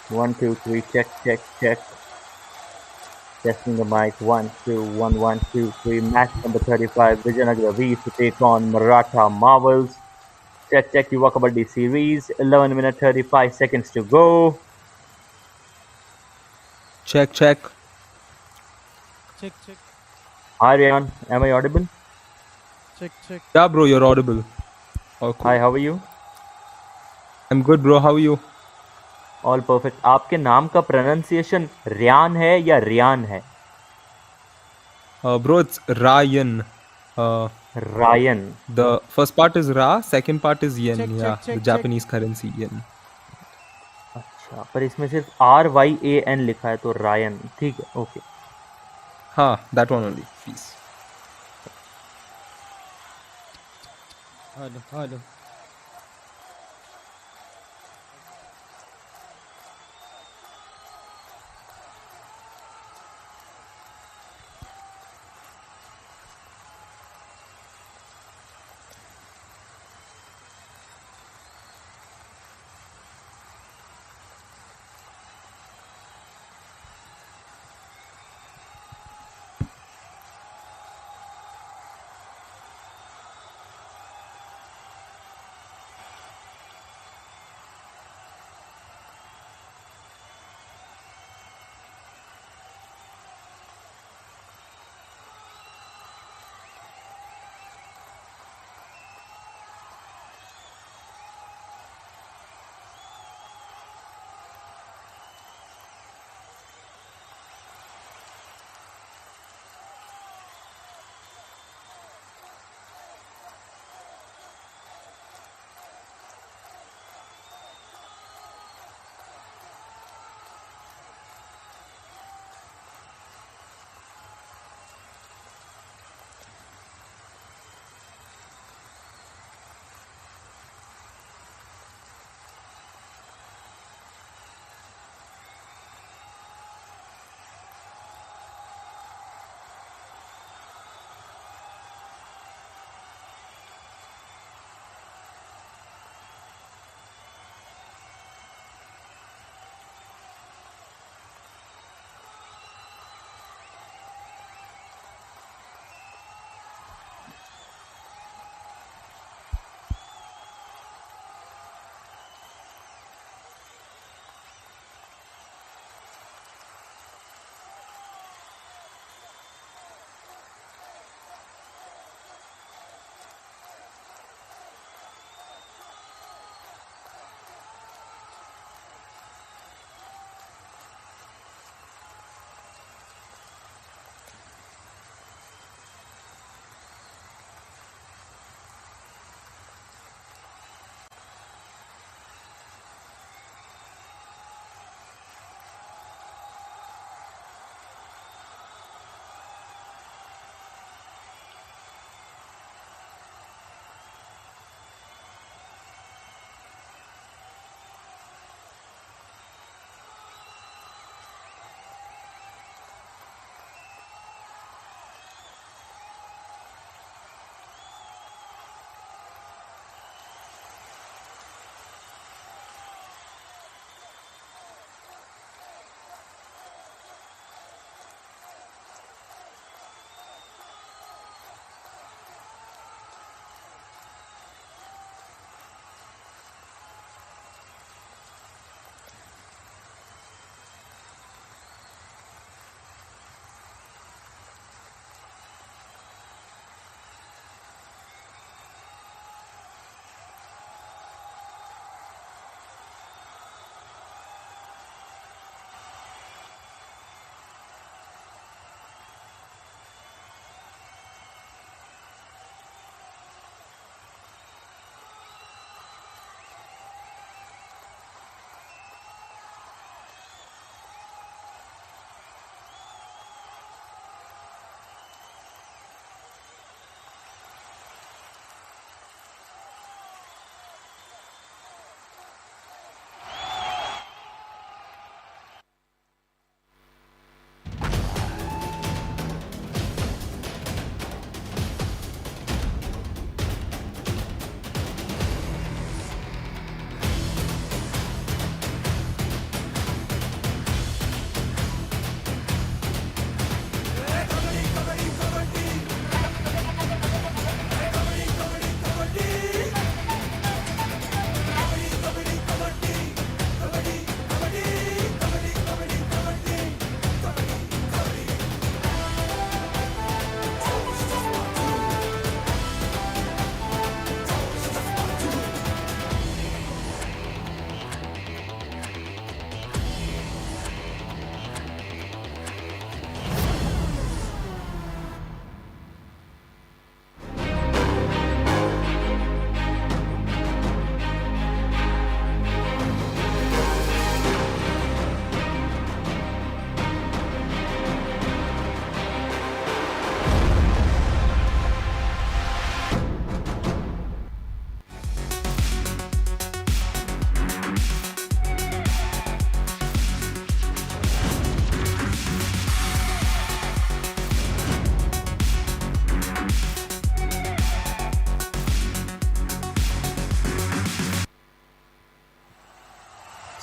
One, two, three, check, check, check. Testing the mic. One, two, one, two, three. Match number 35. Vijaynagara Veers to take on Maratha Marvels. Check, check. Yuva Kabaddi series. 11 minutes 35 seconds to go. Check, check. Check, check, Hi, Ryan. Am I audible? check, check. Yeah, bro, you're audible. Oh, cool. Hi, how are you? I'm good, bro. How are you? All perfect. आपके नाम का pronunciation Riyan है या रियान है? Bro, it's Ryan. Ryan. The first part is Ra, second part is Yen. Check, Yeah, check, the check, check. Japanese currency Yen. अच्छा, पर इसमें सिर्फ RYAN लिखा है तो रायन. ठीक है, okay. Ha, that one only, please. Hello, hello.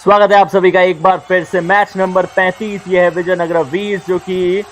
स्वागत है आप सभी का एक बार फिर से मैच नंबर 35। ये है विजयनगरा वीर्स जो कि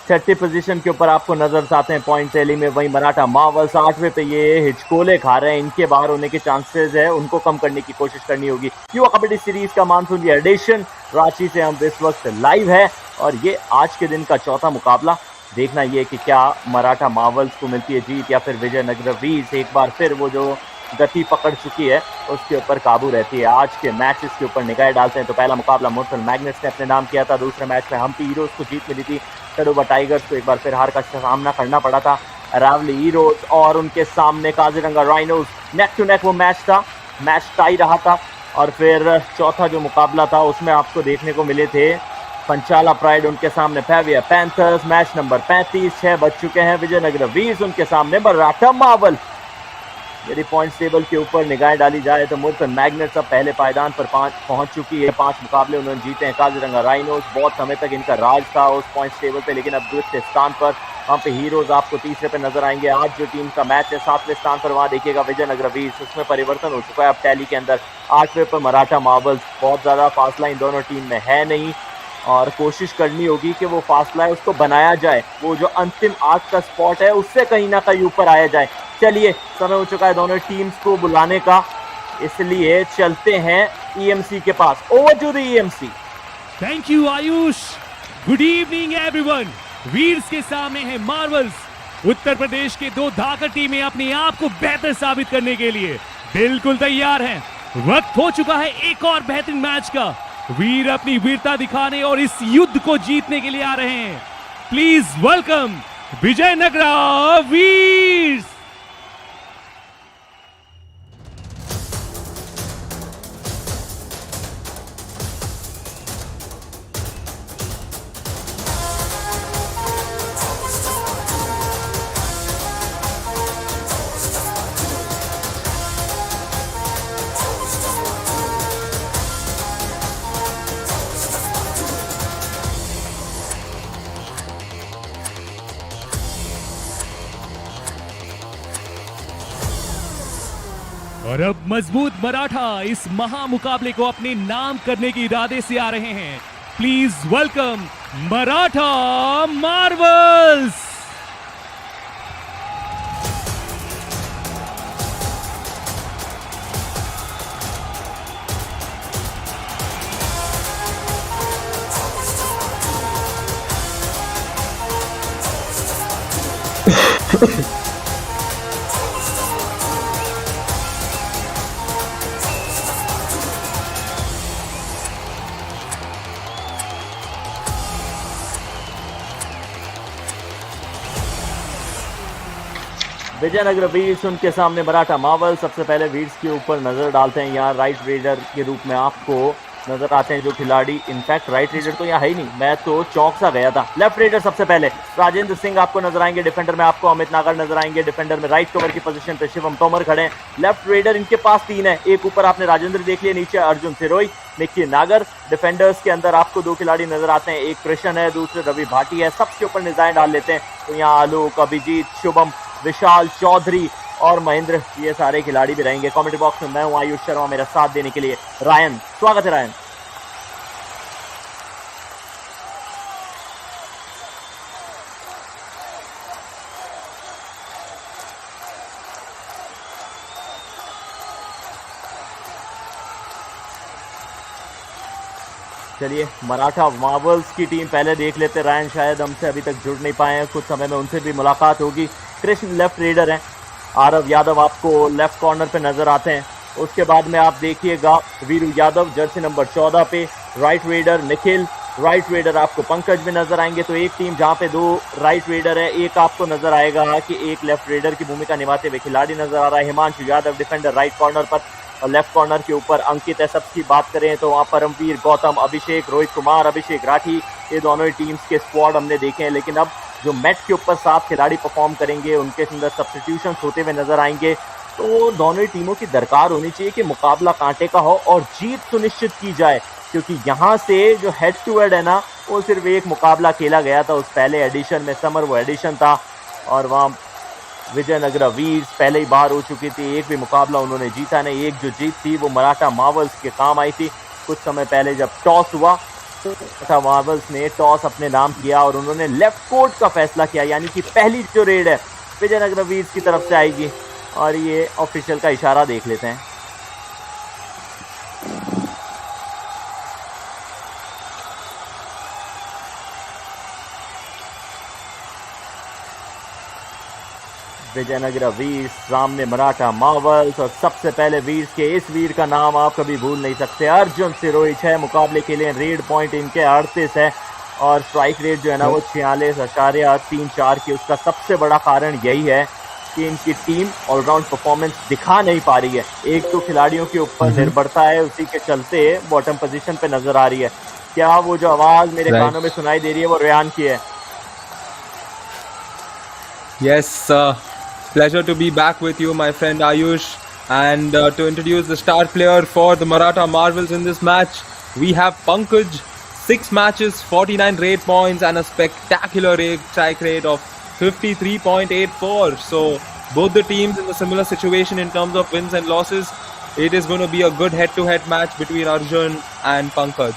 छठी पोजीशन के ऊपर आपको नजर आते हैं पॉइंट टैली में। वहीं मराठा मार्वल्स 8वें पे ये हिचकोले खा रहे हैं, इनके बाहर होने के चांसेस है, उनको कम करने की कोशिश करनी होगी। युवा कबड्डी सीरीज का मानसून ये एडिशन रांची से हम इस वक्त लाइव है और ये आज के दिन का चौथा मुकाबला। देखना ये कि क्या मराठा मार्वल्स को मिलती है जीत या फिर विजयनगरा वीर्स एक बार फिर वो जो गति पकड़ चुकी है उसके ऊपर काबू रहती है। आज के मैचेस के ऊपर निगाह डालते हैं तो पहला मुकाबला मोन्सून मैग्नेट्स ने अपने नाम किया था। दूसरे मैच में हम्पी हीरोज को जीत मिली थी। तड़ोबा टाइगर्स को एक बार फिर हार का सामना करना पड़ा था। अरावली हीरोज और उनके सामने Kaziranga rhinos, neck to neck वो मैच था, मैच टाई रहा था। और फिर चौथा जो मुकाबला था उसमें आपको देखने को मिले थे पंचाला प्राइड उनके सामने फेविया पैंथर्स। मैच नंबर 35 6 बज चुके हैं। विजयनगरा वीर्स उनके सामने मराठा मार्वल। यदि पॉइंट्स टेबल के ऊपर निगाह डाली जाए तो मोन्सून मैग्नेट्स अब पहले पायदान पर पहुंच चुकी है। 5 मुकाबले उन्होंने जीते हैं। काजीरंगा राइनोज बहुत समय तक इनका राज था उस पॉइंट्स टेबल पे, लेकिन अब द्वितीय स्थान पर वहाँ पे हीरोज आपको तीसरे पे नजर आएंगे। आज जो टीम का मैच है 7वें स्थान पर वहाँ देखिएगा विजयनगरा वीर्स, उसमें परिवर्तन हो चुका है अब टैली के अंदर। 8वें पर मराठा मार्वल्स, बहुत ज्यादा फासला इन दोनों टीम में है नहीं और कोशिश करनी होगी कि वो फासला है उसको बनाया जाए, वो जो अंतिम 8 का स्पॉट है उससे कहीं ना कहीं ऊपर आया जाए। चलिए समय हो चुका है दोनों टीम्स को बुलाने का, इसलिए चलते हैं ईएमसी के पास। Over to the EMC. Thank you Ayush. Good evening everyone. Veers के सामने है मार्वल्स। उत्तर प्रदेश के दो धाकड़ टीमें अपने आप को बेहतर साबित करने के लिए बिल्कुल तैयार हैं। वक्त हो चुका है एक और बेहतरीन मैच का। वीर अपनी वीरता दिखाने और इस युद्ध को जीतने के लिए आ रहे हैं। Please welcome Vijayanagara Veers. और अब मजबूत मराठा इस महामुकाबले को अपने नाम करने के इरादे से आ रहे हैं। Please welcome Maratha Marvels. Vijayanagara Veers उनके सामने मराठा मार्वल। सबसे पहले वीर्स के ऊपर नजर डालते हैं। यहाँ राइट रेडर के रूप में आपको नजर आते हैं जो खिलाड़ी, इनफैक्ट राइट रेडर तो यहाँ है ही नहीं, मैं तो चौंक सा गया था। लेफ्ट रेडर सबसे पहले राजेंद्र सिंह आपको नजर आएंगे। डिफेंडर में आपको अमित नागर नजर आएंगे। डिफेंडर में राइट कवर की पोजीशन पे शिवम तोमर खड़े हैं। लेफ्ट रेडर इनके पास 3 है, एक ऊपर आपने राजेंद्र देख लिया, नीचे अर्जुन सिरोई, निक्की नागर। डिफेंडर्स के अंदर आपको 2 खिलाड़ी नजर आते हैं, एक कृष्ण है, दूसरे रवि भाटी है। सबके ऊपर निजाएं डाल लेते हैं तो यहाँ आलोक, अभिजीत, शुभम, विशाल चौधरी और महेंद्र, ये सारे खिलाड़ी भी रहेंगे। कमेंट्री बॉक्स में मैं हूं आयुष शर्मा, मेरा साथ देने के लिए रायन। स्वागत है रायन। चलिए मराठा मार्वल्स की टीम पहले देख लेते। रायन शायद हमसे अभी तक जुड़ नहीं पाए हैं, कुछ समय में उनसे भी मुलाकात होगी। कृष्ण लेफ्ट रेडर हैं। आरव यादव आपको लेफ्ट कॉर्नर पे नजर आते हैं। उसके बाद में आप देखिएगा वीरू यादव जर्सी नंबर 14 पे। Right raider Nikhil, right raider आपको पंकज भी नजर आएंगे। तो एक टीम जहां पे 2 राइट रेडर है, एक आपको नजर आएगा कि एक लेफ्ट रेडर की भूमिका निभाते हुए खिलाड़ी नजर आ रहा है। Himanshu Yadav defender right corner पर और लेफ्ट कॉर्नर के ऊपर अंकित है। सबकी बात करें तो वहाँ परमवीर गौतम, अभिषेक, रोहित कुमार, अभिषेक राठी, ये दोनों ही टीम्स के स्क्वाड हमने देखे हैं। लेकिन अब जो मैट के ऊपर 7 खिलाड़ी परफॉर्म करेंगे, उनके अंदर सब्स्टिट्यूशन होते हुए नजर आएंगे। तो दोनों ही टीमों की दरकार होनी चाहिए कि मुकाबला कांटे का हो और जीत सुनिश्चित की जाए, क्योंकि यहाँ से जो हेड टू हेड है ना, वो सिर्फ एक मुकाबला खेला गया था उस पहले एडिशन में, समर वो एडिशन था और वहाँ विजयनगरा वीर्स पहले ही बाहर हो चुकी थी। एक भी मुकाबला उन्होंने जीता नहीं। एक जो जीत थी वो मराठा मार्वल्स के काम आई थी। कुछ समय पहले जब टॉस हुआ, मराठा मार्वल्स ने टॉस अपने नाम किया और उन्होंने लेफ्ट कोर्ट का फैसला किया, यानी कि पहली जो रेड है विजयनगरा वीर्स की तरफ से आएगी। और ये ऑफिशियल का इशारा देख लेते हैं। विजयनगरा वीर्स सामने मराठा मार्वल्स, और सबसे पहले वीर्स के इस वीर का नाम आप कभी भूल नहीं सकते, अर्जुन सिरोही। 6 मुकाबले के लिए रेड पॉइंट इनके 38 है और स्ट्राइक रेट जो है ना वो 46.34 की। उसका सबसे बड़ा कारण यही है कि इनकी टीम ऑलराउंड परफॉर्मेंस दिखा नहीं पा रही है। एक तो खिलाड़ियों के ऊपर निर्भरता है, उसी के चलते बॉटम पोजीशन पे नजर आ रही है। क्या वो जो आवाज मेरे कानों में सुनाई दे रही है वो रेयान की है? Yes, pleasure to be back with you, my friend Ayush, and to introduce the star player for the Maratha Marvels in this match. We have Pankaj, 6 matches, 49 rate points, and a spectacular strike rate of 53.84. So both the teams in a similar situation in terms of wins and losses. It is going to be a good head-to-head match between Arjun and Pankaj.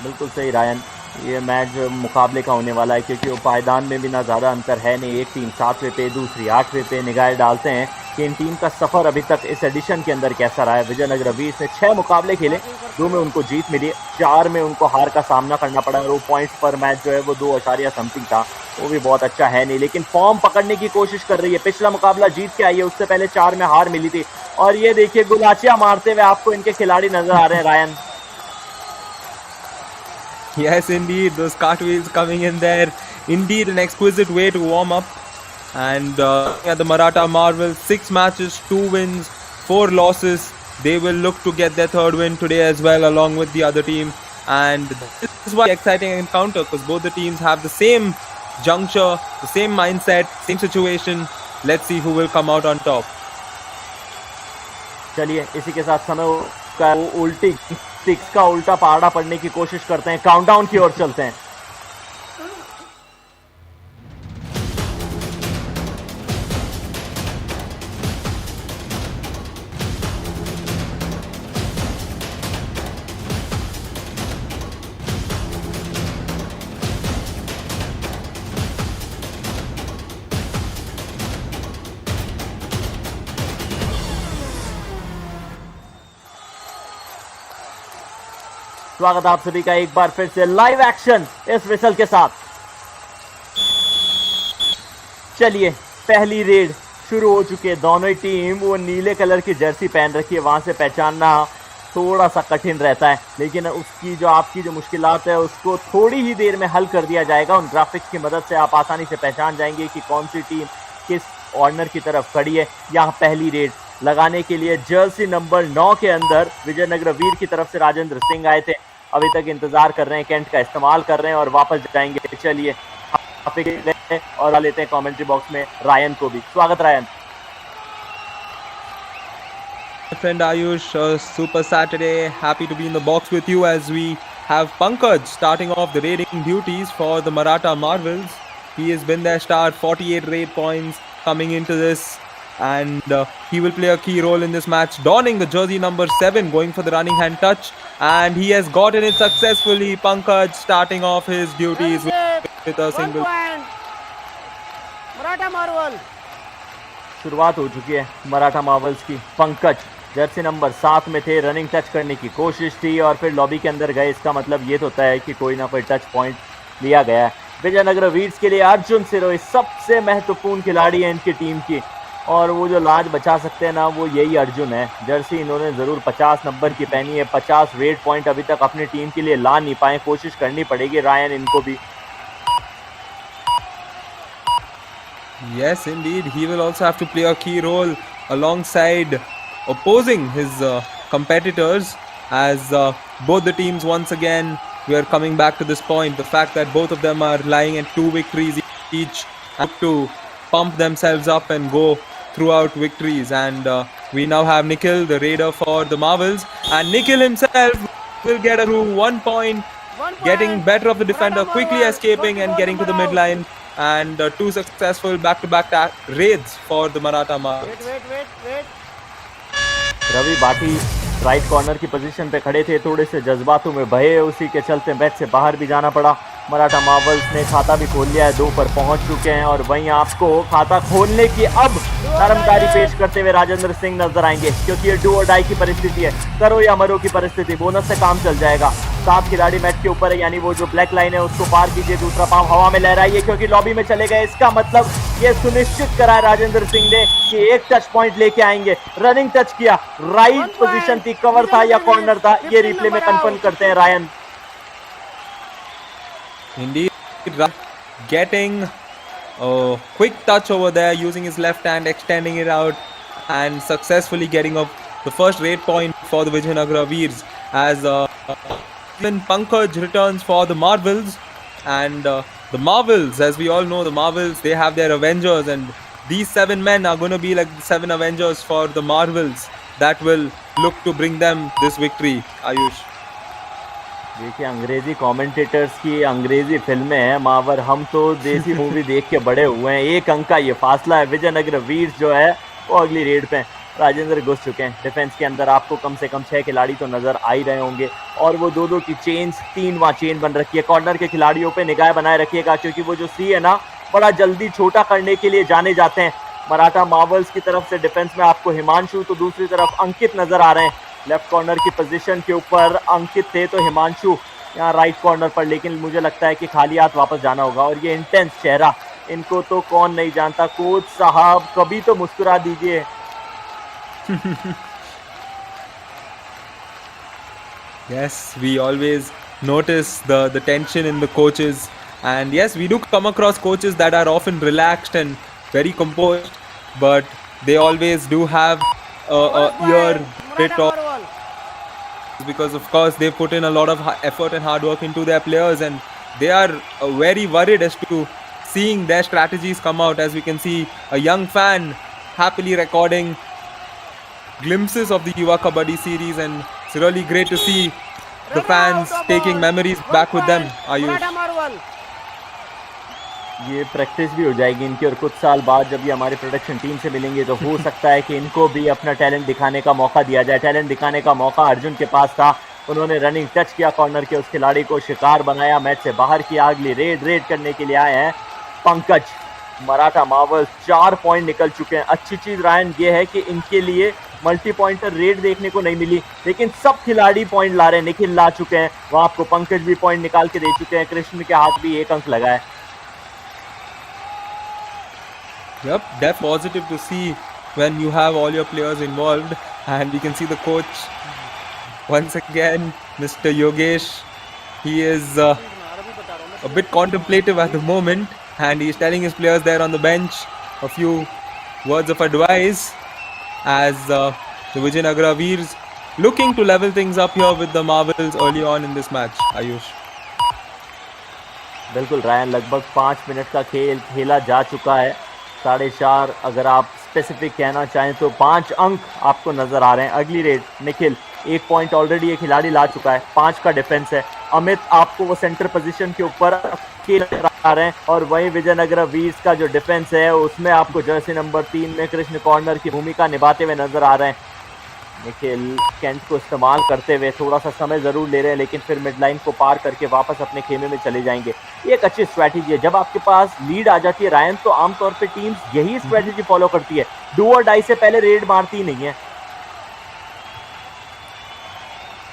बिल्कुल सही Ryan, ये match मुकाबले का होने वाला है क्योंकि वो पायदान में भी ना ज़्यादा अंतर है नहीं। एक टीम 7वें पे, दूसरी 8वें पे। निगाहें डालते हैं कि इन टीम का सफ़र अभी तक इस एडिशन के अंदर कैसा रहा है। विजयनगरा वीर्स ने 6 मुकाबले खेले, 2 में उनको जीत मिली, 4 में उनको हार का सामना करना पड़ा और वो पॉइंट्स पर मैच जो है वो 2 आशारिया समथिंग था, वो भी बहुत अच्छा है नहीं, लेकिन फॉर्म पकड़ने की कोशिश कर रही है। पिछला मुकाबला जीत के आई है, उससे पहले 4 में हार मिली थी। और ये देखिए गुलाचियाँ मारते हुए आपको इनके खिलाड़ी नजर आ रहे हैं Ryan. Yes, indeed, those cartwheels coming in there. Indeed, an exquisite way to warm up. And at the Maratha Marvels, 6 matches, 2 wins, 4 losses. They will look to get their 3rd win today as well, along with the other team. And this is why exciting encounter, because both the teams have the same juncture, the same mindset, same situation. Let's see who will come out on top. चलिए इसी के साथ समय का उल्टी 6 का उल्टा पहाड़ा पड़ने की कोशिश करते हैं। काउंटडाउन की ओर चलते हैं। स्वागत आप सभी का एक बार फिर से लाइव एक्शन इस विसल के साथ। चलिए पहली रेड शुरू हो चुकी है। दोनों ही टीम वो नीले कलर की जर्सी पहन रखी है, वहां से पहचानना थोड़ा सा कठिन रहता है, लेकिन उसकी जो आपकी जो मुश्किलात है उसको थोड़ी ही देर में हल कर दिया जाएगा। उन ग्राफिक्स की मदद से आप आसानी से पहचान जाएंगे कि कौन सी टीम किस ऑर्डर की तरफ खड़ी है। यहाँ पहली रेड लगाने के लिए जर्सी नंबर 9 के अंदर विजयनगरा वीर की तरफ से राजेंद्र सिंह आए थे। अभी तक इंतजार कर रहे हैं, कैंट का इस्तेमाल कर रहे हैं और वापस जाएंगे। चलिए और लेते हैं कमेंट्री बॉक्स में रायन को भी। स्वागत Ryan. Friend Ayush, super Saturday. Happy to be in the box with you as we have Pankaj starting off the raiding duties for the Maratha Marvels. He has been their star, 48 raid points coming into this, and he will play a key role in this match, donning the jersey number 7, going for the running hand touch, and he has gotten it successfully. Pankaj starting off his duties with a single. Maratha Marvel शुरुआत हो चुकी है Maratha Marvels की। Pankaj Jersey number 7 में थे, running touch करने की कोशिश थी और फिर लॉबी के अंदर गए। इसका मतलब ये तो होता है कि कोई ना कोई टच पॉइंट लिया गया है। विजयनगरा वीर्स के लिए अर्जुन सिरोही सबसे महत्वपूर्ण खिलाड़ी है इनकी टीम की, और वो जो लाज बचा सकते हैं ना वो यही अर्जुन है। जर्सी इन्होंने ज़रूर 50 नंबर की पहनी है। 50 रेड पॉइंट अभी तक अपनी टीम के लिए ला नहीं पाए, कोशिश करनी पड़ेगी रायन इनको भी। Yes, indeed. He will also have to play a key role alongside opposing his competitors, as both the teams, once again, we are coming back to this point. The fact that both of them are lying at 2 victories each, have to pump themselves up and go throughout victories. And we now have Nikhil, the raider for the Marvels, and Nikhil himself will get through 1 point, getting better of the defender, quickly escaping and getting to the midline. And 2 successful back-to-back raids for the Maratha Marvels. wait Ravi Bati right corner की position पे खड़े थे, थोड़े से जज्बातों में बहे, उसी के चलते मैच से बाहर भी जाना पड़ा। मराठा मार्वल्स ने खाता भी खोल लिया है, 2 पर पहुंच चुके हैं और वहीं आपको खाता खोलने की अब नरमकारी पेश करते हुए राजेंद्र सिंह नजर आएंगे, क्योंकि ये डू और डाई की परिस्थिति है, करो या मरो की परिस्थिति। बोनस से काम चल जाएगा। 7 खिलाड़ी मैच के ऊपर है, यानी वो जो ब्लैक लाइन है उसको पार कीजिए। दूसरा पांव हवा में लहराइए, क्योंकि लॉबी में चले गए। इसका मतलब ये सुनिश्चित करा राजेंद्र सिंह ने कि एक टच पॉइंट लेके आएंगे। रनिंग टच किया, राइट पोजीशन थी, कवर था या कॉर्नर था, ये रिप्ले में कंफर्म करते हैं Ryan. Indeed, getting a quick touch over there, using his left hand, extending it out, and successfully getting up the first raid point for the Vijaynagara Veers as even Pankaj returns for the Marvels. And the Marvels, as we all know, the Marvels, they have their Avengers, and these 7 men are going to be like the 7 Avengers for the Marvels that will look to bring them this victory. Ayush. देखिए, अंग्रेजी commentators की अंग्रेजी फिल्में हैं मावर, हम तो देसी movie देख के बड़े हुए हैं। 1 अंक का ये फासला है। विजयनगर वीर्स जो है वो अगली रेड पे राजेंद्र घुस चुके हैं। डिफेंस के अंदर आपको कम से कम 6 खिलाड़ी तो नजर आ ही रहे होंगे, और वो 2-2 की चेन, 3वां चेन बन रखी है। कॉर्नर के खिलाड़ियों पे निगाह बनाए रखिएगा, क्योंकि वो जो सी है ना, बड़ा जल्दी छोटा करने के लिए जाने जाते हैं। मराठा मार्वल्स की तरफ से डिफेंस में आपको हिमांशु, तो दूसरी तरफ अंकित नजर आ रहे हैं। लेफ्ट कॉर्नर की पोजीशन के ऊपर अंकित थे, तो हिमांशु यहाँ राइट कॉर्नर पर, लेकिन मुझे लगता है कि खाली हाथ वापस जाना होगा। और ये इंटेंस चेहरा, इनको तो कौन नहीं जानता। कोच साहब, कभी तो मुस्कुरा दीजिए। Yes, we always notice the tension in the coaches, and yes, we do come across coaches that are often relaxed and very composed, but they always do have a ear bit of, because of course they put in a lot of effort and hard work into their players, and they are very worried as to seeing their strategies come out. As we can see, a young fan happily recording glimpses of the Yuva Kabaddi series, and it's really great to see the fans taking memories back with them. Ayush. ये practice भी हो जाएगी इनकी, और कुछ साल बाद जब ये हमारे प्रोडक्शन टीम से मिलेंगे तो हो सकता है कि इनको भी अपना टैलेंट दिखाने का मौका दिया जाए। टैलेंट दिखाने का मौका अर्जुन के पास था, उन्होंने रनिंग टच किया, कॉर्नर के उस खिलाड़ी को शिकार बनाया, मैच से बाहर किया। अगली रेड करने के लिए आए हैं पंकज। मराठा मार्वल्स 4 पॉइंट निकल चुके हैं। अच्छी चीज रायन ये है कि इनके लिए मल्टी पॉइंटर रेड देखने को नहीं मिली, लेकिन सब खिलाड़ी पॉइंट ला रहे हैं। निखिल ला चुके हैं, वहां आपको पंकज भी पॉइंट निकाल के दे चुके हैं। कृष्ण के हाथ भी 1 अंक लगा है। Yep, that's positive to see when you have all your players involved, and you can see the coach once again, Mr. Yogesh. He is a bit contemplative at the moment, and he's telling his players there on the bench a few words of advice as the Vijaynagara Veers looking to level things up here with the Marvels early on in this match. Ayush. बिल्कुल Ryan, लगभग 5 minute का खेल खेला जा चुका है। 4.5 अगर आप स्पेसिफिक कहना चाहें तो 5 अंक आपको नजर आ रहे हैं। अगली रेड निखिल 1 पॉइंट ऑलरेडी ये खिलाड़ी ला चुका है, 5 का डिफेंस है। अमित आपको वो सेंटर पोजीशन के ऊपर नजर आ रहे हैं, और वहीं विजयनगर वीर्स का जो डिफेंस है उसमें आपको जर्सी नंबर 3 में कृष्ण कॉर्नर की भूमिका निभाते हुए नजर आ रहे हैं। निखिल कैंट को इस्तेमाल करते हुए थोड़ा सा समय जरूर ले रहे हैं, लेकिन फिर मिड लाइन को पार करके वापस अपने खेमे में चले जाएंगे। ये एक अच्छी स्ट्रैटेजी है। जब आपके पास लीड आ जाती है रायन, तो आमतौर पे टीम्स यही स्ट्रैटेजी फॉलो करती है, डू और डाई से पहले रेड मारती नहीं है।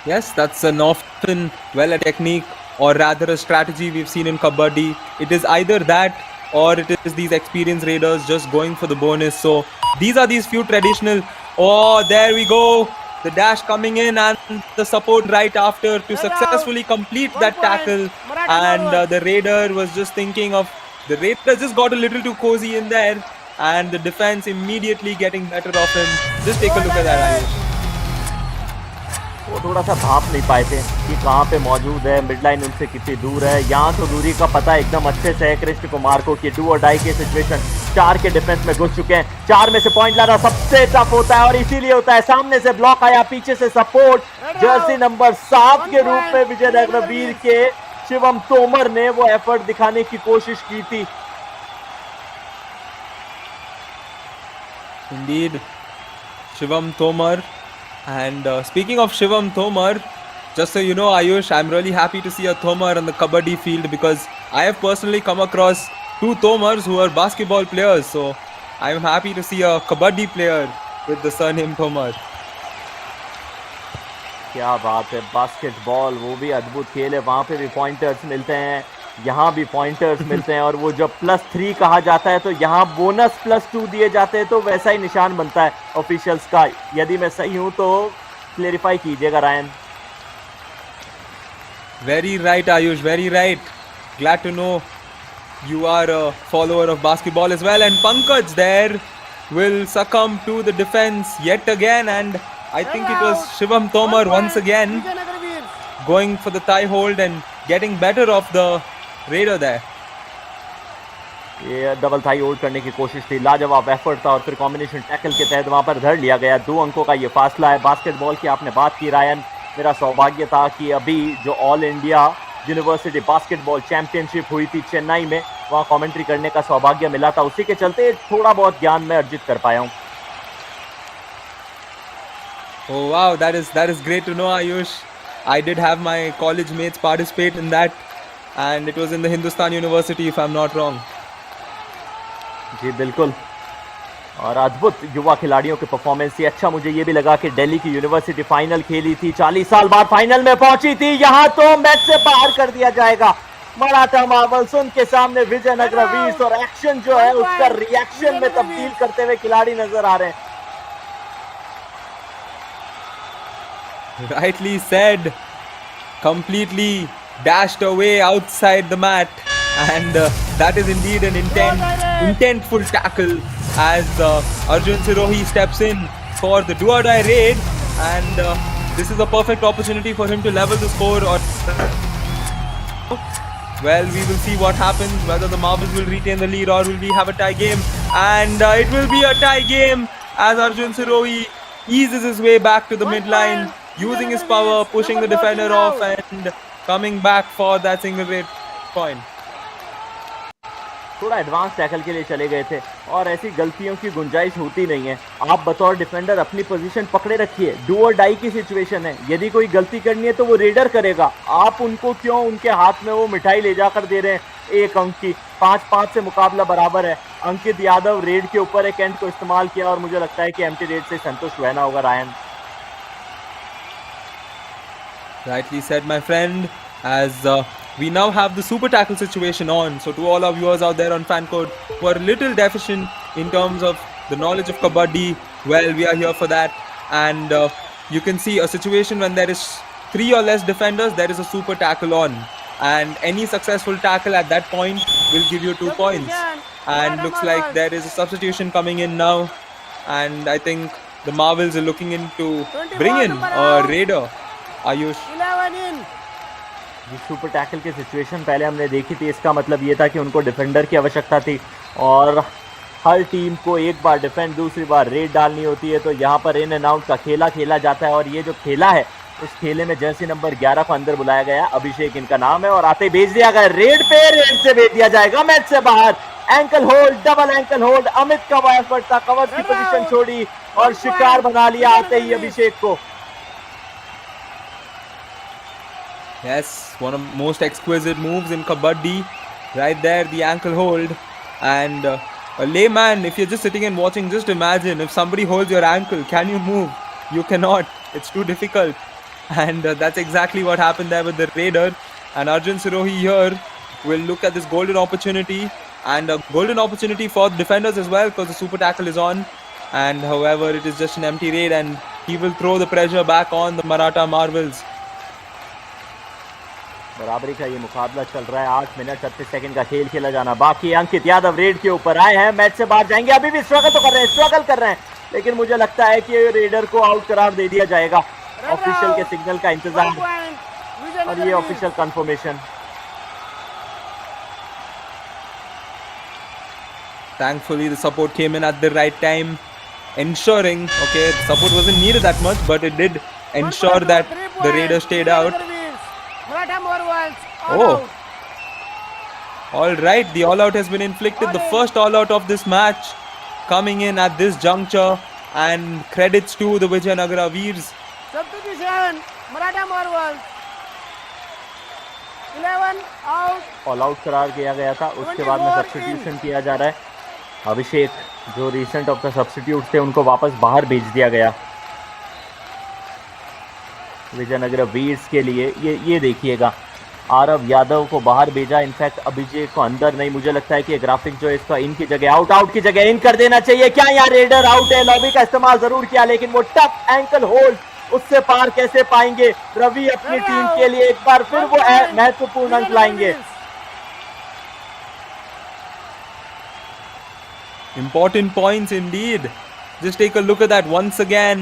Yes, that's an often a technique, or rather a strategy we've seen in Kabaddi. It is either that, or it is these experienced raiders just going for the bonus. So these are these few traditional. Oh, there we go. The dash coming in and the support right after to successfully complete that tackle. And the raider was just thinking of, the raider just got a little too cozy in there, and the defense immediately getting better of him. Just take a look at that, Ayush. वो थोड़ा सा भाप नहीं पाए थे कि कहाँ पे मौजूद है, मिडलाइन उनसे कितनी दूर है। यहाँ तो दूरी का पता एकदम अच्छे से है कृष्ण कुमार को कि डू और डाई के सिचुएशन 4 के डिफेंस में घुस चुके हैं। 4 में से पॉइंट लाना सबसे टफ होता है, और इसीलिए होता है। सामने से ब्लॉक आया, पीछे से सपोर्ट, जर्सी नंबर 7 के रूप में विजयनगर वीर के शिवम तोमर ने वो एफर्ट दिखाने की कोशिश की थी। Indeed, Shivam Tomar And speaking of Shivam Tomar, just so you know, Ayush, I'm really happy to see a Tomar on the Kabaddi field because I have personally come across two Tomars who are basketball players. So I'm happy to see a Kabaddi player with the surname Tomar. क्या बात है, basketball वो भी अद्भुत खेल है, वहां पे भी पॉइंटर्स मिलते हैं, यहाँ भी पॉइंटर्स मिलते हैं, और वो जब +3 कहा जाता है तो यहाँ बोनस +2 दिए जाते हैं, तो वैसा ही निशान बनता है ऑफिशियल्स का। यदि मैं सही हूं तो क्लेरिफाई कीजिएगा Ryan. Very right, Ayush, very right. Glad to know you are a follower of basketball as well. And Pankaj there will succumb to the defense yet again. And I think it was Shivam Tomar once again Vijaynagara Veers. going for the thigh hold and getting better of the raider there. ये double Thai hold करने की कोशिश थी, लाजवाब effort था, और फिर combination tackle के तहत वहां पर धर लिया गया। 2 अंकों का ये फासला है। बास्केटबॉल की आपने बात की रायन, मेरा सौभाग्य था कि अभी जो all India university basketball championship हुई थी चेन्नई में, वहां कमेंट्री करने का सौभाग्य मिला था, उसी के चलते थोड़ा बहुत ज्ञान मैं अर्जित कर पाया हूँ। Oh wow, that is great to know, Ayush. I did have my college mates participate in that, and it was in the Hindustan University, if I'm not wrong. जी बिल्कुल, और अद्भुत युवा खिलाड़ियों की परफॉर्मेंस थी। अच्छा, मुझे ये भी लगा कि दिल्ली की यूनिवर्सिटी फाइनल खेली थी, 40 साल बाद फाइनल में पहुंची थी, यहाँ तो मैच से बाहर कर दिया जाएगा। मराठा मार्वल्स उनके सामने विजयनगरा वीर्स, और एक्शन जो है उसका रिएक्शन में तब्दील करते हुए खिलाड़ी नजर आ रहे हैं। Rightly said, completely dashed away outside the mat, and that is indeed an intentful tackle as Arjun Sirohi steps in for the do-or-die raid, and this is a perfect opportunity for him to level the score. Or well, we will see what happens, whether the Marvels will retain the lead or will we have a tie game, and it will be a tie game as Arjun Sirohi eases his way back to the midline, using his power, pushing the defender off and coming back for that single rate point. थोड़ा advance tackle के लिए चले गए थे, और ऐसी गलतियों की गुंजाइश होती नहीं है। आप बतौर डिफेंडर अपनी पोजीशन पकड़े रखिए, डू और डाई की सिचुएशन है, यदि कोई गलती करनी है तो वो रेडर करेगा। आप उनको क्यों उनके हाथ में वो मिठाई ले जाकर दे रहे हैं 1 अंक की? 5-5 से मुकाबला बराबर है। अंकित यादव रेड के ऊपर एक एंड को इस्तेमाल किया, और मुझे लगता है कि एम्प्टी रेड से संतुष्ट रहना होगा Ryan. Rightly said, my friend, as we now have the super tackle situation on. So to all our viewers out there on FanCode who are a little deficient in terms of the knowledge of Kabaddi, well, we are here for that. And you can see a situation when there is 3 or less defenders, there is a super tackle on. And any successful tackle at that point will give you 2 points. And looks like there is a substitution coming in now. And I think the Marvels are looking into bring in a raider. Ayush. 11 in. ये super tackle की situation पहले हमने देखी थी, इसका मतलब ये था कि उनको डिफेंडर की आवश्यकता थी, और हर टीम को एक बार डिफेंड दूसरी बार रेड डालनी होती है, तो यहाँ पर इन एंड आउट का खेला खेला जाता है। और ये जो खेला है, उस खेले में जर्सी नंबर 11 को अंदर बुलाया गया, अभिषेक इनका नाम है, और आते ही भेज दिया गया रेड पे, रेड से भेज दिया जाएगा मैच से बाहर। Ankle hold, double ankle hold, Amit का वो एफर्ट था, कवर की पोजीशन छोड़ी और शिकार बना लिया आते ही अभिषेक को। Yes, one of the most exquisite moves in Kabaddi, right there, the ankle hold. And a layman, if you're just sitting and watching, just imagine if somebody holds your ankle, can you move? You cannot, it's too difficult. And that's exactly what happened there with the raider. And Arjun Sirohi here will look at this golden opportunity, and a golden opportunity for the defenders as well, because the super tackle is on. And however, it is just an empty raid, and he will throw the pressure back on the Maratha Marvels. बराबरी का ये मुकाबला चल रहा है, 8 minute 38 second का खेल खेला जाना बाकी। अंकित यादव रेड के ऊपर आए हैं, मैच से बाहर जाएंगे, अभी भी स्ट्रगल तो कर रहे हैं, स्ट्रगल कर रहे हैं, लेकिन मुझे लगता है कि रेडर को आउट करार दे दिया जाएगा। ऑफिशियल के सिग्नल का इंतजार, और ये official confirmation. Thankfully, the support came in at the right time, ensuring, okay, the support wasn't needed that much, but it did ensure that the Raiders stayed out. Maratha Marvels. Oh. All right, the all-out has been inflicted. The first all-out of this match coming in at this juncture and credits to the Vijaynagara Veers. Substitution. Maratha Marvels. 11 out. All out करार किया गया था, उसके बाद में 24 substitution किया जा रहा है. अभिषेक जो रिसेंट ऑफ द सब्स्टिट्यूट थे उनको वापस बाहर भेज दिया गया विजयनगर वीर्स के लिए. ये देखिएगा, आरव यादव को बाहर भेजा, इनफैक्ट अभिषेक को अंदर नहीं. मुझे लगता है कि ये ग्राफिक जो है इसका इन की जगह आउट की जगह इन कर देना चाहिए. क्या यहाँ रेडर आउट है? लॉबी का इस्तेमाल जरूर किया, लेकिन वो टफ एंकल होल्ड, उससे पार कैसे पाएंगे? रवि अपनी टीम के लिए एक बार फिर वो महत्वपूर्ण अंक लाएंगे. Important points indeed. Just take a look at that once again.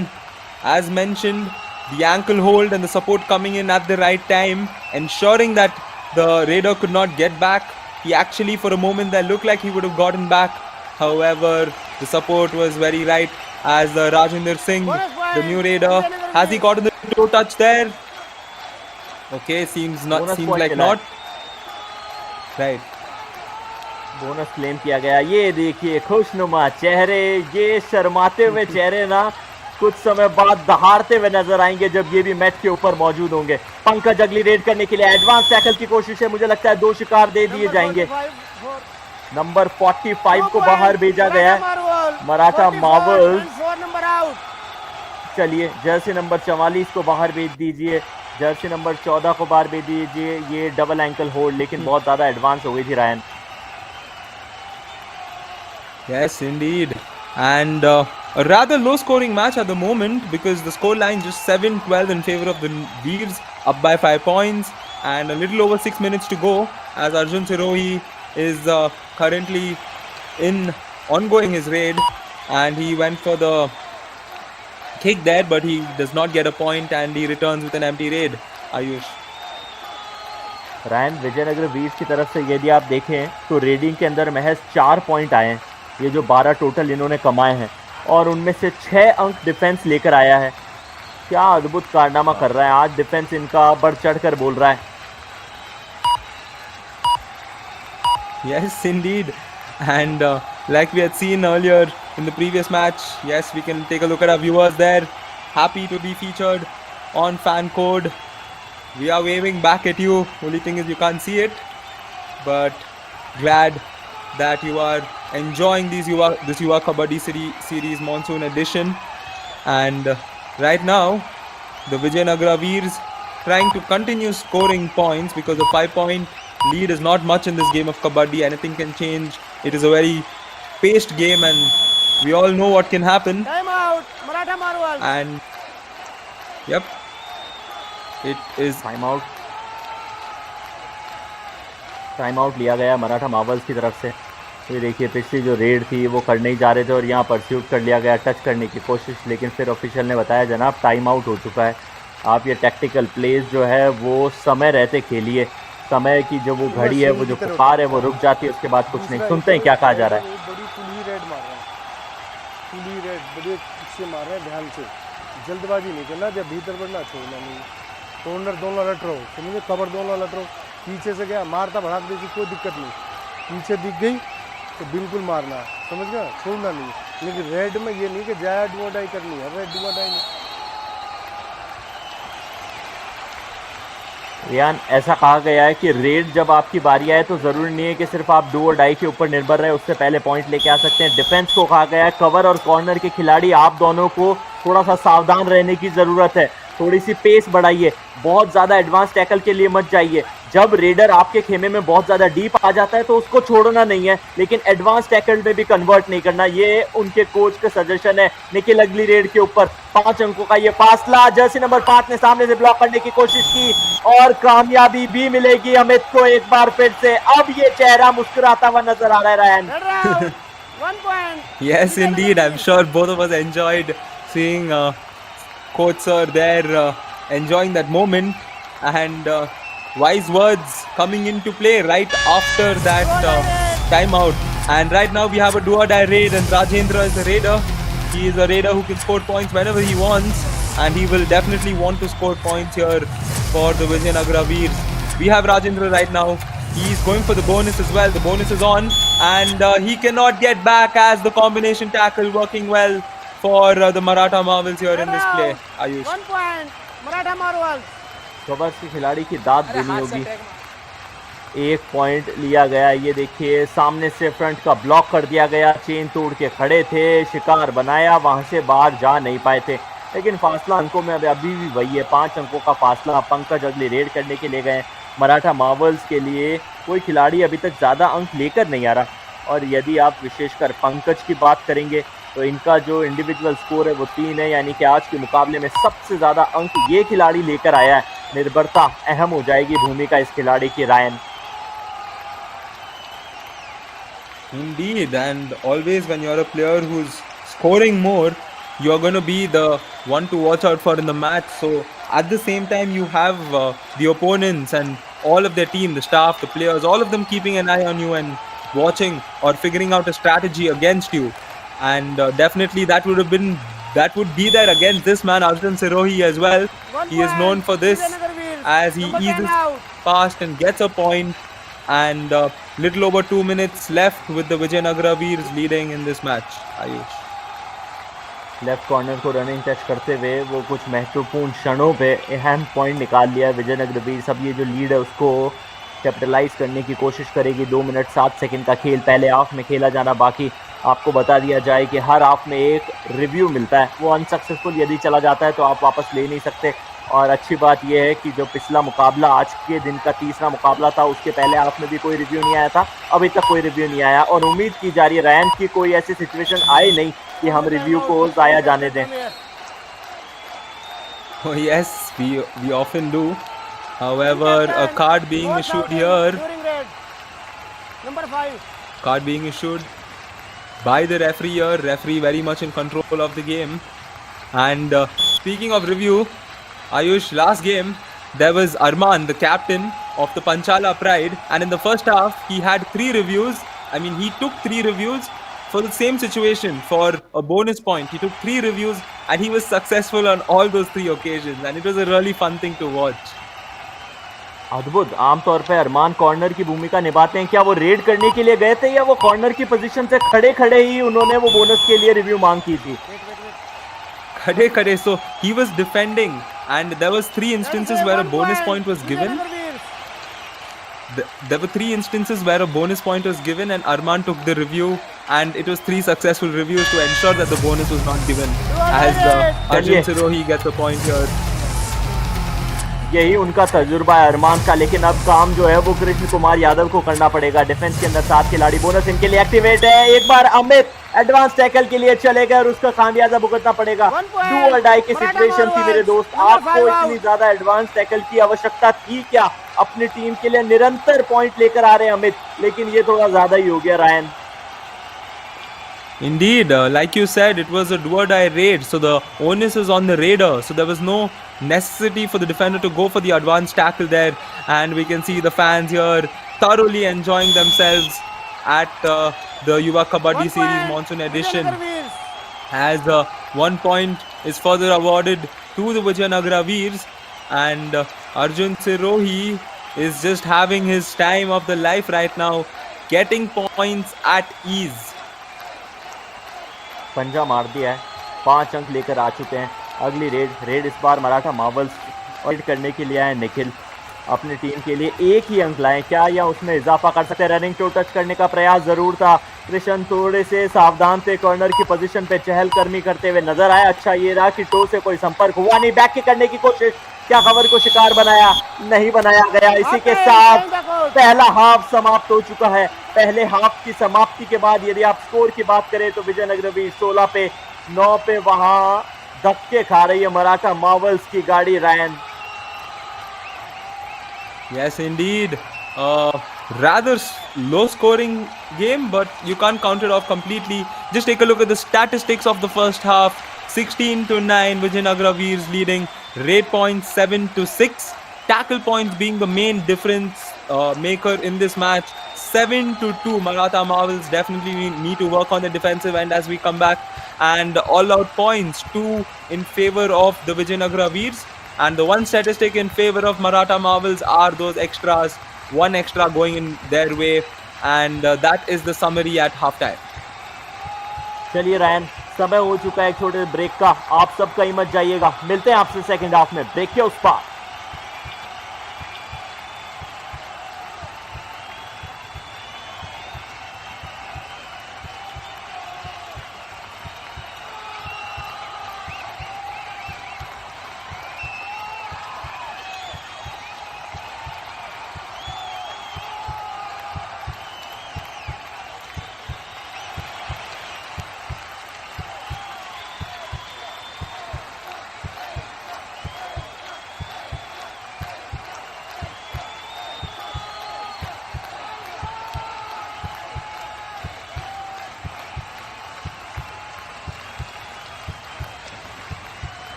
As mentioned, the ankle hold and the support coming in at the right time, ensuring that the raider could not get back. He actually, for a moment, there looked like he would have gotten back. However, the support was very right. As Rajendra Singh, the new raider, has he gotten the toe touch there? Okay, seems like not. Right. Bonus claim किया गया. ये देखिए खुशनुमा चेहरे, ये शर्माते हुए चेहरे ना कुछ समय बाद दहाड़ते हुए नजर आएंगे जब ये भी मैच के ऊपर मौजूद होंगे. पंकज अगली रेड करने के लिए एडवांस टैकल की कोशिश है. मुझे लगता है 2 शिकार दे दिए जाएंगे. नंबर 45 को बाहर भेजा गया है मराठा मार्वल्स. चलिए जर्सी नंबर 44 को बाहर भेज दीजिए, जर्सी नंबर 14 को बाहर भेज दीजिए. ये डबल एंकल होल्ड, लेकिन बहुत ज्यादा एडवांस हो गई थी Ryan. Yes, indeed. And a rather low scoring match at the moment, because the score line just 7-12 in favor of the Veers, up by 5 points, and a little over 6 minutes to go, as Arjun Sirohi is currently ongoing his raid, and he went for the kick there, but he does not get a point, and he returns with an empty raid. Ayush. रायन, विजयनगर वीर्स की तरफ से यदि आप देखें तो raiding के अंदर महज 4 पॉइंट आए हैं. ये जो 12 टोटल इन्होंने कमाए हैं, और उनमें से 6 अंक डिफेंस लेकर आया है. क्या अद्भुत कारनामा कर रहा है आज डिफेंस, इनका बढ़ चढ़ कर बोल रहा है. Yes, indeed. And like we had seen earlier in the previous match, yes, we can take a look at our viewers there. Happy to be featured on Fan Code. We are waving back at you. Only thing is you can't see it, but glad that you are enjoying this Yuva Kabaddi series Monsoon edition. And right now, the Vijaynagara Veers trying to continue scoring points, because the 5-point lead is not much in this game of Kabaddi. Anything can change. It is a very paced game, and we all know what can happen. Time out, Maratha Marvels. And yep, it is time out लिया गया Maratha Marvels की तरफ से. ये देखिए पिछली जो red थी वो करने ही जा रहे थे और यहाँ परस्यूट कर लिया गया, टच करने की कोशिश, लेकिन फिर ऑफिशियल ने बताया जनाब टाइम आउट हो चुका है. आप ये टैक्टिकल प्लेस जो है वो समय रहते खेलिए. समय की जो वो घड़ी है, वो जो पुकार है वो रुक जाती है, उसके बाद कुछ नहीं. सुनते हैं क्या कहा जा रहा है. बड़ी पुली रेड मार रहा है, पुली रेड बड़े से मार रहे हैं, ध्यान से, जल्दबाजी नहीं करना, जब भीतर बढ़ना छोड़ना नहीं. कॉर्नर दोनों लट रहो, समझे, कवर दोनों लट रहो. पीछे से गया मारता भड़ाक देगी, कोई दिक्कत नहीं. पीछे दिख गई तो बिल्कुल मारना, समझ गया, छोड़ना नहीं. लेकिन रेड में ये नहीं कि जाया डुआडाई करनी है, रेड डुआडाई नहीं. रियान, ऐसा कहा गया है कि रेड जब आपकी बारी आए तो ज़रूरी नहीं है कि सिर्फ आप डू और डाई के ऊपर निर्भर रहे, उससे पहले पॉइंट लेके आ सकते हैं. डिफेंस को कहा गया है कवर और कॉर्नर के खिलाड़ी आप दोनों को थोड़ा सा सावधान रहने की ज़रूरत है. थोड़ी सी पेस बढ़ाइए, बहुत ज़्यादा एडवांस टैकल के लिए मत जाइए. जब रेडर आपके खेमे में बहुत ज़्यादा डीप आ जाता है तो उसको छोड़ना नहीं है, लेकिन एडवांस टैकल में भी कन्वर्ट नहीं करना. ये उनके कोच का सजेशन है. निखिल अगली रेड के ऊपर 5 अंकों का ये फासला, जर्सी नंबर 5 ने सामने से ब्लॉक करने की कोशिश की और कामयाबी भी मिलेगी अमित को एक बार फिर से. अब ये चेहरा मुस्कुराता हुआ नजर आ रहा है Ryan. 1 point. Yes, indeed. I'm sure both of us enjoyed seeing Coach Sir there enjoying that moment, and wise words coming into play right after that timeout. And right now we have a do or die raid, and Rajendra is a raider. He is a raider who can score points whenever he wants, and he will definitely want to score points here for the Vijaynagara Veers. We have Rajendra right now. He's going for the bonus as well. The bonus is on, and he cannot get back as the combination tackle working well for the Maratha Marvels here in Get this play, out. Ayush. 1 point. Maratha Marvels. Covers के खिलाड़ी की दाद देनी होगी। 1 point लिया गया। ये देखिए सामने से फ्रंट का ब्लॉक कर दिया गया, चेन तोड़ के खड़े थे, शिकार बनाया, वहां से बाहर जा नहीं पाए थे, लेकिन फासला अंकों में अभी भी वही है, 5 अंकों का फासला। पंकज अगली रेड करने के लिए गए। मराठा मार्वल्स के लिए कोई खिलाड़ी अभी तक ज़्यादा अंक लेकर नहीं आ रहा, और यदि आप विशेषकर पंकज की बात करेंगे तो इनका जो इंडिविजुअल स्कोर है वो 3 है, यानी कि आज के मुकाबले में सबसे ज़्यादा अंक ये खिलाड़ी लेकर आया है। निर्भरता अहम हो जाएगी भूमिका इस खिलाड़ी की, Ryan. Indeed, and always when you're a player who's scoring more, you're going to be the one to watch out for in the match. So at the same time, you have the opponents and all of their team, the staff, the players, all of them keeping an eye on you and watching or figuring out a strategy against you. And definitely that would be there against this man, Arjun Sirohi, as well. 1 He is point. known for this, Vijaynagara Veers. as he Number 10 eases out. past and gets a point. And little over 2 minutes left with the Vijaynagara Veers leading in this match. Ayush. Left corner को running touch करते हुए वो कुछ महत्वपूर्ण क्षणों पे अहम point निकाल लिया है विजयनगर वीर्स। अब ये जो लीड है उसको कैपिटलाइज करने की कोशिश करेगी। 2 मिनट 7 सेकंड का खेल पहले हाफ में खेला जाना बाकी। आपको बता दिया जाए कि हर हाफ में एक रिव्यू मिलता है, वो अनसक्सेसफुल यदि चला जाता है तो आप वापस ले नहीं सकते। और अच्छी बात यह है कि जो पिछला मुकाबला आज के दिन का तीसरा मुकाबला था, उसके पहले हाफ में भी कोई रिव्यू नहीं आया था, अभी तक कोई रिव्यू नहीं आया, और उम्मीद की जा रही है रैन की कोई ऐसी सिचुएशन आए नहीं कि हम रिव्यू को जाया जाने दें। Oh yes, we often do. However, a card being issued here, During red. Number 5. card being issued by the referee here. Referee very much in control of the game. And speaking of review, Ayush, last game there was Arman, the captain of the Panchala Pride, and in the first half he had 3 reviews. I mean, he took 3 reviews for the same situation for a bonus point. He took 3 reviews and he was successful on all those 3 occasions, and it was a really fun thing to watch. अद्भुत। आमतौर पर अरमान corner की भूमिका निभाते हैं। क्या वो red करने के लिए गए थे या वो कॉर्नर की पोजीशन से खड़े खड़े ही उन्होंने वो बोनस के लिए रिव्यू मांग की थी? Khade, so he was defending, and there was 3 instances where a bonus point was given. There were 3 instances where a bonus point was given, and Arman took the review, and it was 3 successful reviews to ensure that the bonus was not given. As Arjun Sirohi gets a point here. यही उनका तजुर्बा है अरमान का, लेकिन अब काम जो है वो कृष्ण कुमार यादव को करना पड़ेगा। डिफेंस के अंदर 7 खिलाड़ी, बोनस इनके लिए एक्टिवेट है। एक बार अमित एडवांस टैकल के लिए चले गए और उसका खामियाजा भुगतना पड़ेगा। डू और डाई की सिचुएशन थी मेरे दोस्त। आपको इतनी ज्यादा एडवांस टैकल की आवश्यकता थी क्या? अपनी टीम के लिए निरंतर पॉइंट लेकर आ रहे हैं अमित, लेकिन ये थोड़ा ज्यादा ही हो गया Ryan. Indeed, like you said, it was a do or die raid, so the onus is on the raider, so there was no necessity for the defender to go for the advanced tackle there, and we can see the fans here thoroughly enjoying themselves at the Yuva Kabaddi series Monsoon edition, as 1 point is further awarded to the Vijaynagara Veers, and Arjun Sirohi is just having his time of the life right now, getting points at ease. पंजा मार दिया है, 5 अंक लेकर आ चुके हैं। अगली red इस बार मराठा मार्वल्स रेड करने के लिए आए निखिल। अपनी टीम के लिए 1 ही अंक लाएं क्या, या उसमें इजाफा कर सकते हैं? रनिंग टू टच करने का प्रयास जरूर था। कृष्ण थोड़े से सावधान थे, कॉर्नर की पोजीशन पे चहलकदमी करते हुए नजर आए। अच्छा ये रहा कि टो से कोई संपर्क हुआ नहीं। बैक किक करने की कोशिश, क्या खबर को शिकार बनाया? नहीं बनाया गया। इसी के साथ पहला हाफ समाप्त हो चुका है। पहले हाफ की समाप्ति के बाद यदि आप स्कोर की बात करें तो विजयनगर भी 16 पे 9 पे वहां धक्के खा रही है मराठा मार्वल्स की गाड़ी Ryan. Yes, indeed. Rather low scoring game, but you can't count it off completely. Just take a look at the statistics of the first half. 16-9, Vijaynagara Veers leading. Raid points 7-6. Tackle points being the main difference maker in this match. 7-2. Maratha Marvels definitely need to work on the defensive end as we come back. And all-out points 2 in favor of the Vijaynagara Veers. And the one statistic in favor of Maratha Marvels are those extras. 1 extra going in their way. And that is the summary at halftime. चलिए Ryan, समय हो चुका है एक छोटे से break का। आप सब कहीं मत जाइएगा, मिलते हैं आपसे सेकंड हाफ में ब्रेक के उस पार।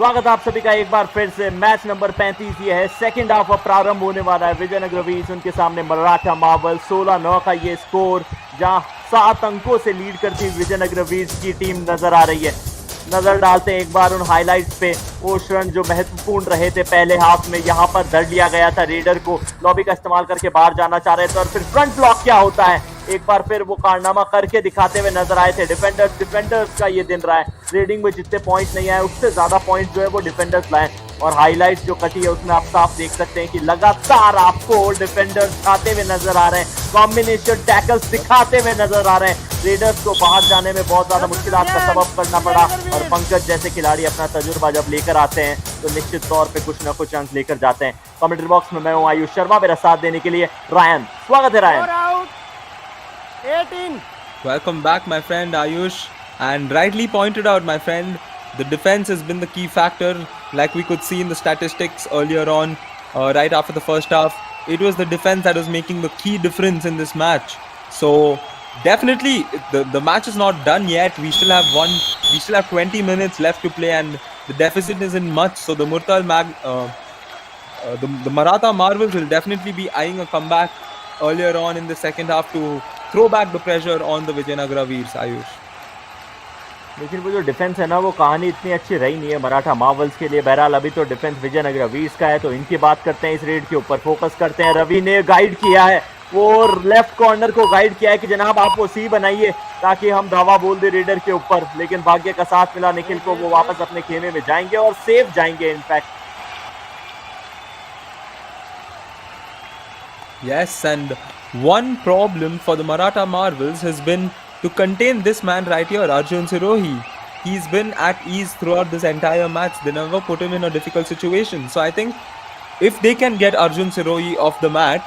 स्वागत आप सभी का एक बार फिर से मैच नंबर 35। ये है सेकंड हाफ अब प्रारंभ होने वाला है। विजयनगर वीर्स उनके सामने मराठा मार्वल। 16-9 का ये स्कोर, जहां 7 अंकों से लीड करती विजयनगर वीर्स की टीम नजर आ रही है। नजर डालते हैं एक बार उन हाइलाइट्स पे। वो क्षण जो महत्वपूर्ण रहे थे पहले हाफ में, यहाँ पर धर लिया गया था रेडर को, लॉबी का इस्तेमाल करके बाहर जाना चाह रहे थे और फिर फ्रंट ब्लॉक क्या होता है एक बार फिर वो कारनामा करके दिखाते हुए नजर आए थे। डिफेंडर्स का ये दिन रहा है। रेडिंग में जितने पॉइंट नहीं आए उससे ज्यादा पॉइंट जो है वो डिफेंडर्स लाए। और हाईलाइट्स जो कटी है उसमें आप साफ देख सकते हैं कि लगातार आपको डिफेंडर्स आते हुए नजर आ रहे हैं, कॉम्बिनेशन टैकल्स दिखाते हुए नजर आ रहे हैं। रेडर्स को बाहर जाने में बहुत ज्यादा मुश्किलात का सबब करना पड़ा और पंकज जैसे खिलाड़ी अपना तजुर्बा जब लेकर आते हैं तो निश्चित तौर पे कुछ ना कुछ अंक लेकर जाते हैं। कमेंट्री बॉक्स में मैं हूं आयुष शर्मा, मेरा साथ देने के लिए रायन। स्वागत है Ryan. 18. Welcome back, my friend Ayush. And rightly pointed out, my friend, the defense has been the key factor. Like we could see in the statistics earlier on, right after the first half, it was the defense that was making the key difference in this match. So definitely, the match is not done yet. We still have 20 minutes left to play, and the deficit isn't much. So the the Maratha Marvels will definitely be eyeing a comeback earlier on in the second half to throw back the pressure on the Vijaynagara Veers, Ayush. लेकिन वो जो defence है ना, वो कहानी इतनी अच्छी रही नहीं है मराठा मार्वल्स के लिए। बहरहाल अभी तो डिफेंस विजयनगर वीर्स का है, तो इनकी बात करते हैं, इस रेड के ऊपर फोकस करते हैं। रवि ने गाइड किया है, वो लेफ्ट कॉर्नर को गाइड किया है कि जनाब आप वो सी बनाइए ताकि हम धावा बोल दे रेडर के ऊपर। लेकिन भाग्य का साथ मिला निखिल को, वो वापस अपने खेमे में जाएंगे और सेफ जाएंगे in fact. Yes, and one problem for the Maratha Marvels has been to contain this man right here, Arjun Sirohi. He's been at ease throughout this entire match. They never put him in a difficult situation. So I think if they can get Arjun Sirohi off the mat,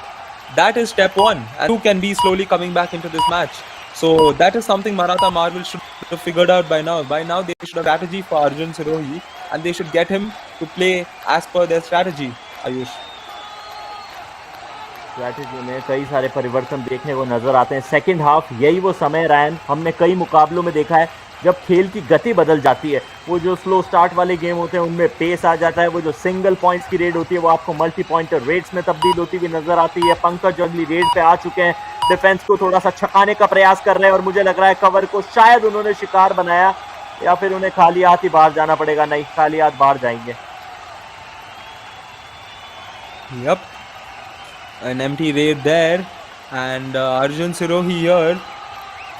that is step one. And who can be slowly coming back into this match. So that is something Maratha Marvels should have figured out by now. By now they should have strategy for Arjun Sirohi, and they should get him to play as per their strategy, Ayush. Strategy में कई सारे परिवर्तन देखने को नजर आते हैं। Second half यही वो समय रायन, हमने कई मुकाबलों में देखा है जब खेल की गति बदल जाती है। वो जो स्लो स्टार्ट वाले गेम होते हैं उनमें पेस आ जाता है, वो जो सिंगल पॉइंट्स की रेड होती है वो आपको मल्टी पॉइंटर रेड्स में तब्दील होती हुई नजर आती है। पंकज जो अगली रेड पे आ चुके हैं, डिफेंस को थोड़ा सा छकाने का प्रयास कर रहे हैं और मुझे लग रहा है कवर को शायद उन्होंने शिकार बनाया या फिर उन्हें खाली हाथ ही बाहर जाना पड़ेगा। नहीं, खाली हाथ बाहर जाएंगे। Yep. An empty raid there, and Arjun Sirohi here,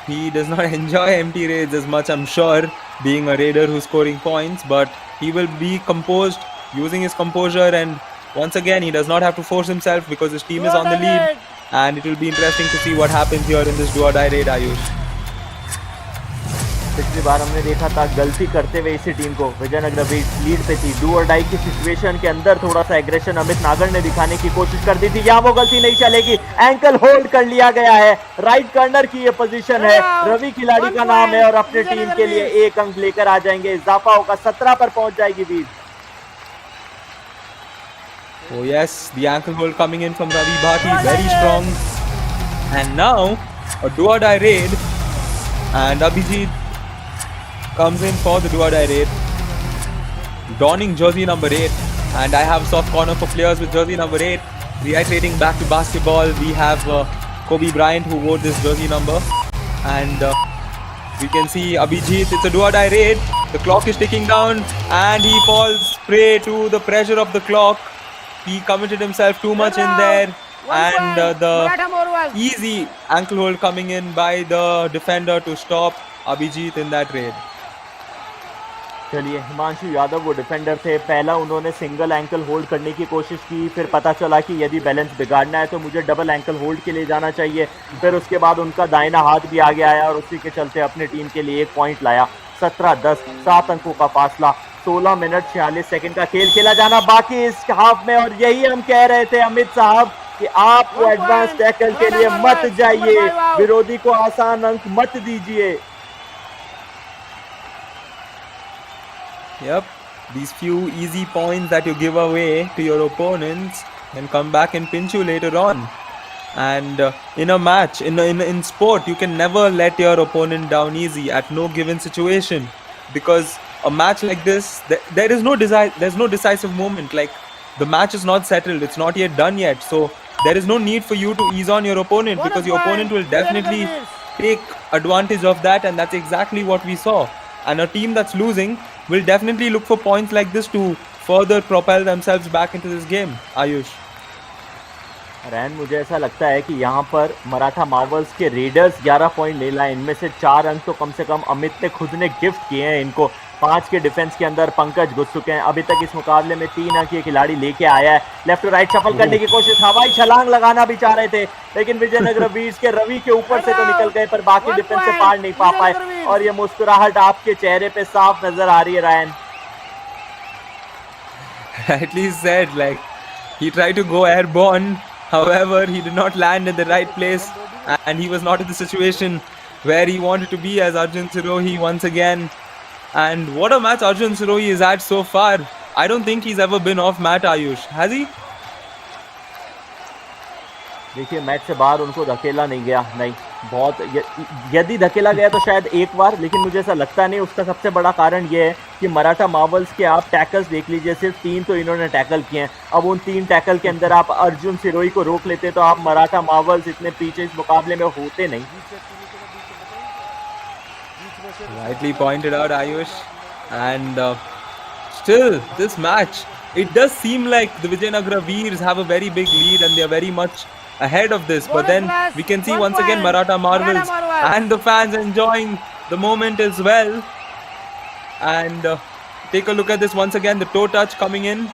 he does not enjoy empty raids as much, I'm sure, being a raider who's scoring points, but he will be composed, using his composure, and once again he does not have to force himself because his team is on the lead, and it will be interesting to see what happens here in this do or die raid, Ayush. पिछली बार हमने देखा था गलती करते हुए इसी team को, Vijayanagar वीर्स lead पे थी, डू और डाई की सिचुएशन के अंदर थोड़ा सा एग्रेशन अमित नागर ने दिखाने की कोशिश कर दी थी। यहाँ वो गलती नहीं चलेगी, एंकल होल्ड कर लिया गया है। राइट कॉर्नर की ये पोजीशन है, रवि खिलाड़ी का नाम है और अपने टीम के लिए 1 अंक लेकर आ जाएंगे। इजाफा होगा 17 पर पहुंच जाएगी वीर। Oh yes, the ankle hold coming in from Ravi Bhati, very strong, and now a do or die raid, and Abhijit comes in for the do or die raid, donning jersey number 8, and I have soft corner for players with jersey number 8. reiterating back to basketball, we have Kobe Bryant who wore this jersey number, and we can see Abhijit. It's a do-or-die raid. The clock is ticking down, and he falls prey to the pressure of the clock. He committed himself too much in there, and the Maratha Marvels. easy ankle hold coming in by the defender to stop Abhijit in that raid. चलिए, हिमांशु यादव वो defender थे, पहला उन्होंने single ankle hold करने की कोशिश की, फिर पता चला कि यदि बैलेंस बिगाड़ना है तो मुझे डबल एंकल होल्ड के लिए जाना चाहिए, फिर उसके बाद उनका दाहिना हाथ भी आगे आया और उसी के चलते अपनी टीम के लिए 1 पॉइंट लाया। 17-10, 7 अंकों का फासला, 16 मिनट 46 सेकंड का खेल खेला जाना बाकी इस हाफ में, और यही हम कह रहे थे अमित साहब कि आपको एडवांस टैकल के लिए मत जाइए, विरोधी को आसान अंक मत दीजिए। Yep, these few easy points that you give away to your opponents can come back and pinch you later on. And in a match, in sport, you can never let your opponent down easy at no given situation, because a match like this, there's no decisive moment. Like, the match is not settled, it's not yet done yet, so there is no need for you to ease on your opponent, because your opponent will definitely take advantage of that, and that's exactly what we saw. And a team that's losing will definitely look for points like this to further propel themselves back into this game. Ayush. रैन, मुझे ऐसा लगता है कि यहाँ पर Maratha Marvels के readers 11 point ले लाए, इनमें से 4 अंक तो कम से कम अमित ने खुद ने गिफ्ट किए हैं इनको। 5 के डिफेंस के अंदर पंकज घुस चुके हैं, अभी तक इस मुकाबले में 3 अंक ये खिलाड़ी लेके आया है। लेफ्ट टू राइट शफल करने की कोशिश, हवाई छलांग लगाना भी चाह रहे थे, लेकिन विजयनगर वीर्स के रवि के ऊपर से तो निकल गए, पर बाकी डिफेंस से पार नहीं पा पाए, और ये मुस्कुराहट आपके चेहरे पे साफ नजर आ रही है रैन। Rightly said, like, he tried to go airborne, however he did not land in the right place, and he was not in the situation where he wanted to be as Arjun Sirohi once again. And what a match Arjun Sirohi is at so far. I don't think he's ever been off mat, Ayush, has he? देखिए, match से बाहर उनको धकेला नहीं गया, नहीं, बहुत यदि धकेला गया तो शायद एक बार, लेकिन मुझे ऐसा लगता नहीं। उसका सबसे बड़ा कारण ये है कि मराठा मार्वल्स के आप टैकल्स देख लीजिए, सिर्फ 3 तो इन्होंने टैकल किए हैं। अब उन 3 टैकल के अंदर आप अर्जुन सिरोही को रोक लेते तो आप मराठा मार्वल्स इतने पीछे इस मुकाबले में होते नहीं। Rightly pointed out, Ayush. And still, this match, it does seem like the Vijaynagara Veers have a very big lead and they are very much ahead of this. But then we can see once again Maratha Marvels and the fans enjoying the moment as well. And take a look at this once again, the toe touch coming in